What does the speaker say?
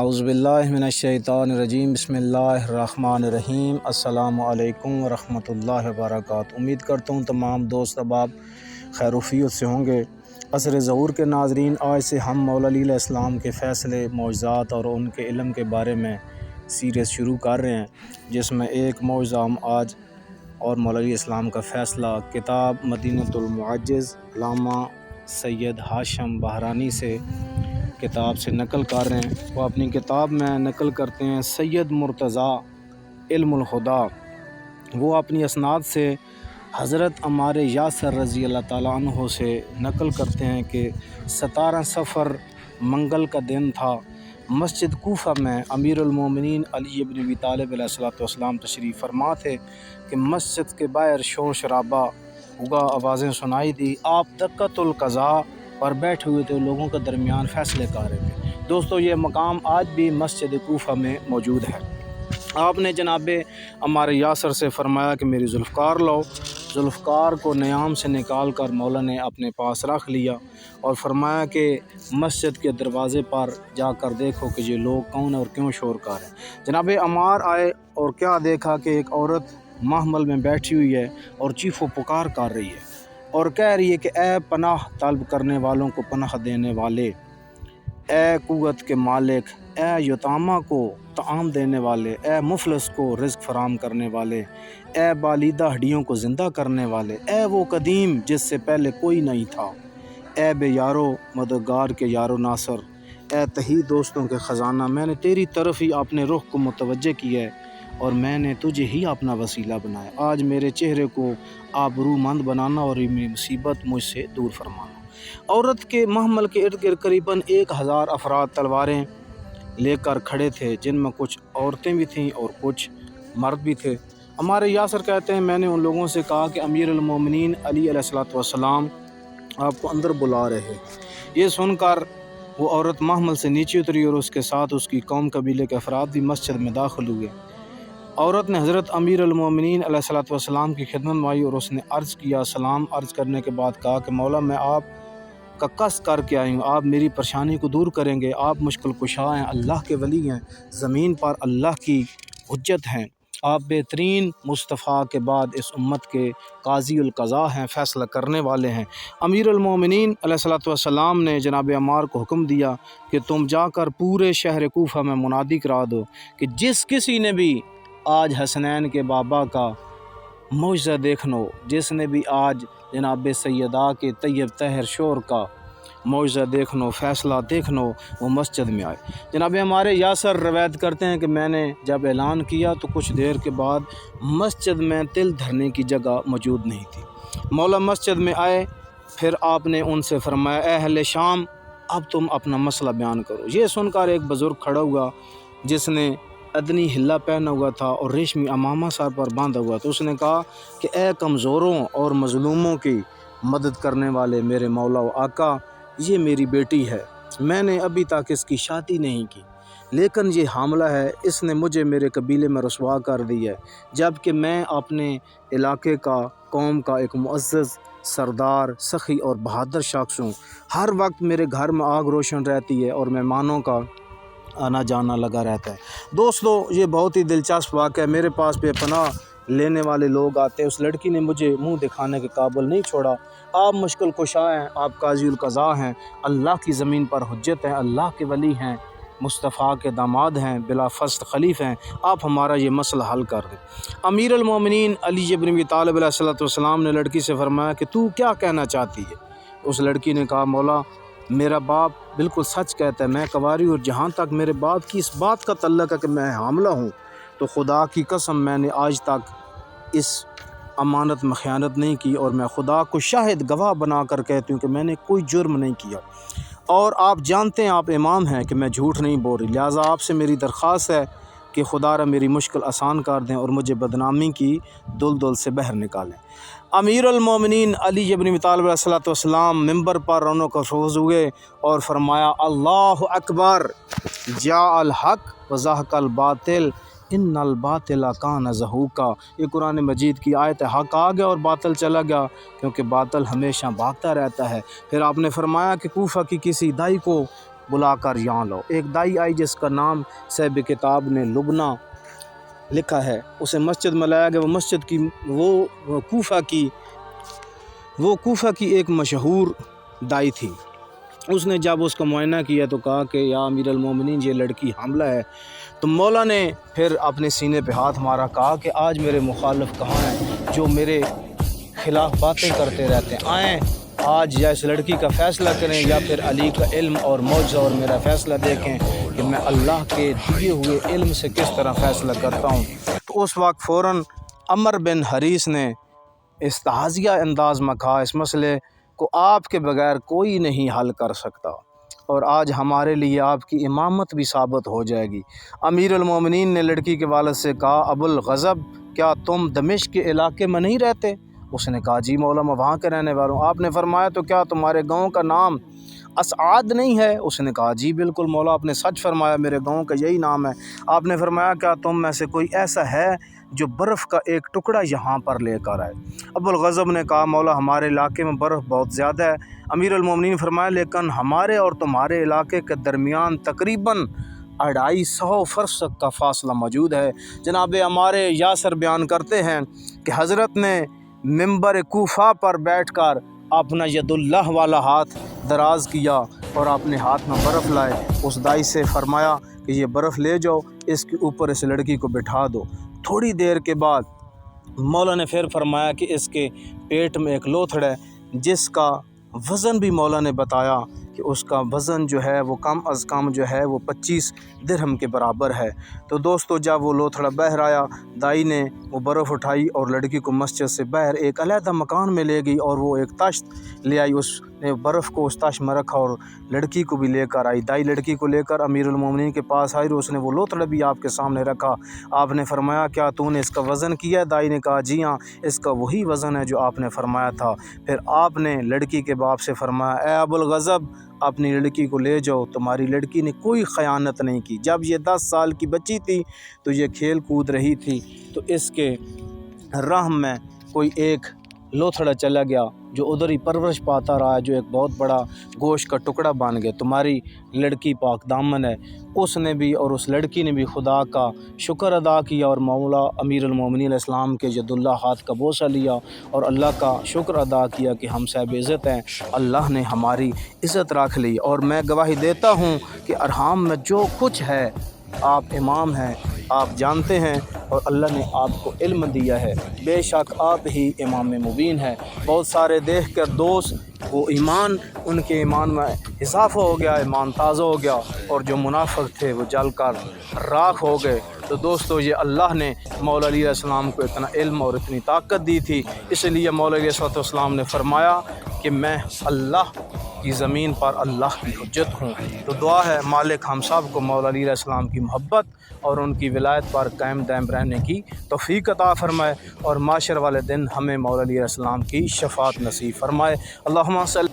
اعوذ باللہ من الشیطان الرجیم بسم اللہ الرحمن الرحیم السلام علیکم ورحمۃ اللہ وبرکاتہ۔ امید کرتا ہوں تمام دوست احباب خیر وفیت سے ہوں گے۔ عصر ظہور کے ناظرین، آج سے ہم مولا علی علیہ السلام کے فیصلے، معجزات اور ان کے علم کے بارے میں سیریز شروع کر رہے ہیں، جس میں ایک معجزہ ہم آج اور مولا علی علیہ السلام کا فیصلہ کتاب مدینۃ المعجز علامہ سید ہاشم بہرانی سے کتاب سے نقل کر رہے ہیں۔ وہ اپنی کتاب میں نقل کرتے ہیں سید مرتضیٰ علم الخدا۔ وہ اپنی اسناد سے حضرت عمار یاسر رضی اللہ تعالیٰ عنہ سے نقل کرتے ہیں کہ 17 صفر منگل کا دن تھا۔ مسجد کوفہ میں امیر المومنین علی بن ابی طالب علیہ السلام تشریف فرما تھے کہ مسجد کے باہر شور شرابہ ہوا، آوازیں سنائی دی۔ آپ دقت القضاء پر بیٹھے ہوئے تھے، لوگوں کے درمیان فیصلے کر رہے تھے۔ دوستو، یہ مقام آج بھی مسجد کوفہ میں موجود ہے۔ آپ نے جناب عمار یاسر سے فرمایا کہ میری ذوالفقار لاؤ۔ ذوالفقار کو نیام سے نکال کر مولا نے اپنے پاس رکھ لیا اور فرمایا کہ مسجد کے دروازے پر جا کر دیکھو کہ یہ لوگ کون اور کیوں شور کر رہے ہیں۔ جناب عمار آئے اور کیا دیکھا کہ ایک عورت محمل میں بیٹھی ہوئی ہے اور چیخ و پکار کر رہی ہے اور کہہ رہی ہے کہ اے پناہ طلب کرنے والوں کو پناہ دینے والے، اے قوت کے مالک، اے یتامہ کو طعام دینے والے، اے مفلس کو رزق فراہم کرنے والے، اے بالیدہ ہڈیوں کو زندہ کرنے والے، اے وہ قدیم جس سے پہلے کوئی نہیں تھا، اے بے یارو مددگار کے یارو ناصر، اے تہی دوستوں کے خزانہ، میں نے تیری طرف ہی اپنے رخ کو متوجہ کیا ہے اور میں نے تجھے ہی اپنا وسیلہ بنایا۔ آج میرے چہرے کو آبرو مند بنانا اور میری مصیبت مجھ سے دور فرمانا۔ عورت کے محمل کے ارد گرد قریباً 1000 افراد تلواریں لے کر کھڑے تھے، جن میں کچھ عورتیں بھی تھیں اور کچھ مرد بھی تھے۔ ہمارے یاسر کہتے ہیں میں نے ان لوگوں سے کہا کہ امیر المومنین علی علیہ السلام آپ کو اندر بلا رہے ہیں۔ یہ سن کر وہ عورت محمل سے نیچے اتری اور اس کے ساتھ اس کی قوم قبیلے کے افراد بھی مسجد میں داخل ہوئے۔ عورت نے حضرت امیر المومنین علیہ السلام کی خدمت میں آئی اور اس نے عرض کیا۔ سلام عرض کرنے کے بعد کہا کہ مولا، میں آپ کا قصد کر کے آئی ہوں، آپ میری پریشانی کو دور کریں گے۔ آپ مشکل کشا ہیں، اللہ کے ولی ہیں، زمین پر اللہ کی حجت ہیں۔ آپ بہترین مصطفیٰ کے بعد اس امت کے قاضی القضاء ہیں، فیصلہ کرنے والے ہیں۔ امیر المومنین علیہ السلام نے جناب عمار کو حکم دیا کہ تم جا کر پورے شہر کوفہ میں منادی کرا دو کہ جس کسی نے بھی آج حسنین کے بابا کا معجزہ دیکھنا ہو، جس نے بھی آج جناب سیدہ کے طیب طاہر شور کا معجزہ دیکھنا ہو، فیصلہ دیکھنا ہو، وہ مسجد میں آئے۔ جناب ہمارے یاسر روایت کرتے ہیں کہ میں نے جب اعلان کیا تو کچھ دیر کے بعد مسجد میں تل دھرنے کی جگہ موجود نہیں تھی۔ مولا مسجد میں آئے، پھر آپ نے ان سے فرمایا اے اہل شام، اب تم اپنا مسئلہ بیان کرو۔ یہ سن کر ایک بزرگ کھڑا ہوا جس نے ادنی ہلا پہنا ہوا تھا اور ریشمی امامہ سر پر باندھا ہوا تھا۔ اس نے کہا کہ اے کمزوروں اور مظلوموں کی مدد کرنے والے میرے مولا و آقا، یہ میری بیٹی ہے، میں نے ابھی تک اس کی شادی نہیں کی، لیکن یہ حاملہ ہے، اس نے مجھے میرے قبیلے میں رسوا کر دی ہے، جبکہ میں اپنے علاقے کا، قوم کا ایک معزز سردار، سخی اور بہادر شخص ہوں۔ ہر وقت میرے گھر میں آگ روشن رہتی ہے اور مہمانوں کا آنا جانا لگا رہتا ہے۔ دوستو، یہ بہت ہی دلچسپ واقعہ ہے۔ میرے پاس بے پناہ لینے والے لوگ آتے ہیں۔ اس لڑکی نے مجھے منہ دکھانے کے قابل نہیں چھوڑا۔ آپ مشکل کشا ہیں، آپ قاضی القضاء ہیں، اللہ کی زمین پر حجت ہیں، اللہ کے ولی ہیں، مصطفیٰ کے داماد ہیں، بلا فسق خلیف ہیں، آپ ہمارا یہ مسئلہ حل کر دیں۔ امیر المومنین علی بن ابی طالب علیہ السلام نے لڑکی سے فرمایا کہ تو کیا کہنا چاہتی ہے؟ اس لڑکی نے کہا مولا، میرا باپ بالکل سچ کہتا ہے، میں کنواری، اور جہاں تک میرے باپ کی اس بات کا تعلق ہے کہ میں حاملہ ہوں، تو خدا کی قسم میں نے آج تک اس امانت میں خیانت نہیں کی، اور میں خدا کو شاہد گواہ بنا کر کہتی ہوں کہ میں نے کوئی جرم نہیں کیا، اور آپ جانتے ہیں، آپ امام ہیں کہ میں جھوٹ نہیں بول رہی، لہٰذا آپ سے میری درخواست ہے کہ خدا را میری مشکل آسان کر دیں اور مجھے بدنامی کی دلدل سے باہر نکالیں۔ امیر المومنین علی بن ابی طالب علیہ السلام ممبر پر رونق افروز ہوئے اور فرمایا اللہ اکبر، جاء الحق وزہق الباطل ان الباطل کان زہوقا۔ یہ قرآن مجید کی آیت ہے، حق آ گیا اور باطل چلا گیا، کیونکہ باطل ہمیشہ بھاگتا رہتا ہے۔ پھر آپ نے فرمایا کہ کوفہ کی کسی دائی کو بلا کر یہاں لاؤ۔ ایک دائی آئی جس کا نام صاحب کتاب نے لبنہ لکھا ہے، اسے مسجد میں لایا گیا۔ وہ مسجد کی وہ کوفہ کی ایک مشہور دائی تھی۔ اس نے جب اس کا معائنہ کیا تو کہا کہ یا امیر المومنین یہ لڑکی حاملہ ہے۔ تو مولا نے پھر اپنے سینے پہ ہاتھ مارا، کہا کہ آج میرے مخالف کہاں ہیں جو میرے خلاف باتیں کرتے رہتے ہیں؟ آئیں آج یا اس لڑکی کا فیصلہ کریں یا پھر علی کا علم اور معجزہ اور میرا فیصلہ دیکھیں کہ میں اللہ کے دیے ہوئے علم سے کس طرح فیصلہ کرتا ہوں۔ تو اس وقت فوراً عمر بن حریث نے استہزائیہ انداز میں کہا اس مسئلے کو آپ کے بغیر کوئی نہیں حل کر سکتا، اور آج ہمارے لیے آپ کی امامت بھی ثابت ہو جائے گی۔ امیر المومنین نے لڑکی کے والد سے کہا ابو الغضب کیا تم دمشق کے علاقے میں نہیں رہتے؟ اس نے کہا جی مولا میں وہاں کے رہنے والا ہوں۔ آپ نے فرمایا تو کیا تمہارے گاؤں کا نام اسعد نہیں ہے؟ اس نے کہا جی بالکل مولا آپ نے سچ فرمایا، میرے گاؤں کا یہی نام ہے۔ آپ نے فرمایا کیا تم میں سے کوئی ایسا ہے جو برف کا ایک ٹکڑا یہاں پر لے کر آئے؟ ابو الغضب نے کہا مولا ہمارے علاقے میں برف بہت زیادہ ہے۔ امیر المومنین فرمایا لیکن ہمارے اور تمہارے علاقے کے درمیان تقریباً 250 فرسخ کا فاصلہ موجود ہے۔ جناب ہمارے یاسر بیان کرتے ہیں کہ حضرت نے ممبر کوفہ پر بیٹھ کر اپنا ید اللہ والا ہاتھ دراز کیا اور اپنے ہاتھ میں برف لائے۔ اس دائی سے فرمایا کہ یہ برف لے جاؤ، اس کے اوپر اس لڑکی کو بٹھا دو۔ تھوڑی دیر کے بعد مولا نے پھر فرمایا کہ اس کے پیٹ میں ایک لوتھڑ ہے جس کا وزن بھی مولا نے بتایا کہ اس کا وزن جو ہے وہ کم از کم جو ہے وہ 25 درہم کے برابر ہے۔ تو دوستو جب وہ لوتھڑا باہر آیا، دائی نے وہ برف اٹھائی اور لڑکی کو مسجد سے باہر ایک علیحدہ مکان میں لے گئی اور وہ ایک تشت لے آئی، اس نے برف کو اس تشت میں رکھا اور لڑکی کو بھی لے کر آئی۔ دائی لڑکی کو لے کر امیر المومنین کے پاس آئی اور اس نے وہ لوتھڑا بھی آپ کے سامنے رکھا۔ آپ نے فرمایا کیا تو نے اس کا وزن کیا ہے؟ دائی نے کہا جی ہاں اس کا وہی وزن ہے جو آپ نے فرمایا تھا۔ پھر آپ نے لڑکی کے باپ سے فرمایا اے ابو الغضب اپنی لڑکی کو لے جاؤ، تمہاری لڑکی نے کوئی خیانت نہیں کی۔ جب یہ 10 سال کی بچی تھی تو یہ کھیل کود رہی تھی، تو اس کے رحم میں کوئی ایک لوتھڑا چلا گیا جو ادھر ہی پرورش پاتا رہا، جو ایک بہت بڑا گوشت کا ٹکڑا بن گیا۔ تمہاری لڑکی پاک دامن ہے۔ اس نے بھی اور اس لڑکی نے بھی خدا کا شکر ادا کیا اور مولا امیر المومنین علیہ السلام کے ید اللہ ہاتھ کا بوسہ لیا اور اللہ کا شکر ادا کیا کہ ہم صاحب عزت ہیں، اللہ نے ہماری عزت رکھ لی۔ اور میں گواہی دیتا ہوں کہ ارحام میں جو کچھ ہے آپ امام ہیں، آپ جانتے ہیں اور اللہ نے آپ کو علم دیا ہے، بے شک آپ ہی امام مبین ہے۔ بہت سارے دیکھ کر دوست وہ ایمان ان کے ایمان میں اضافہ ہو گیا، ایمان تازہ ہو گیا، اور جو منافق تھے وہ جل کر راکھ ہو گئے۔ تو دوستو یہ اللہ نے مولا علی علیہ السلام کو اتنا علم اور اتنی طاقت دی تھی، اس لیے مولا علیہ السلام نے فرمایا کہ میں اللہ کی زمین پر اللہ کی حجت ہوں۔ تو دعا ہے مالک ہم سب کو مولا علی علیہ السلام کی محبت اور ان کی ولایت پر قائم دائم رہنے کی توفیق عطا فرمائے، اور معاشر والے دن ہمیں مولا علی علیہ السلام کی شفاعت نصیب فرمائے۔ اللہم صلی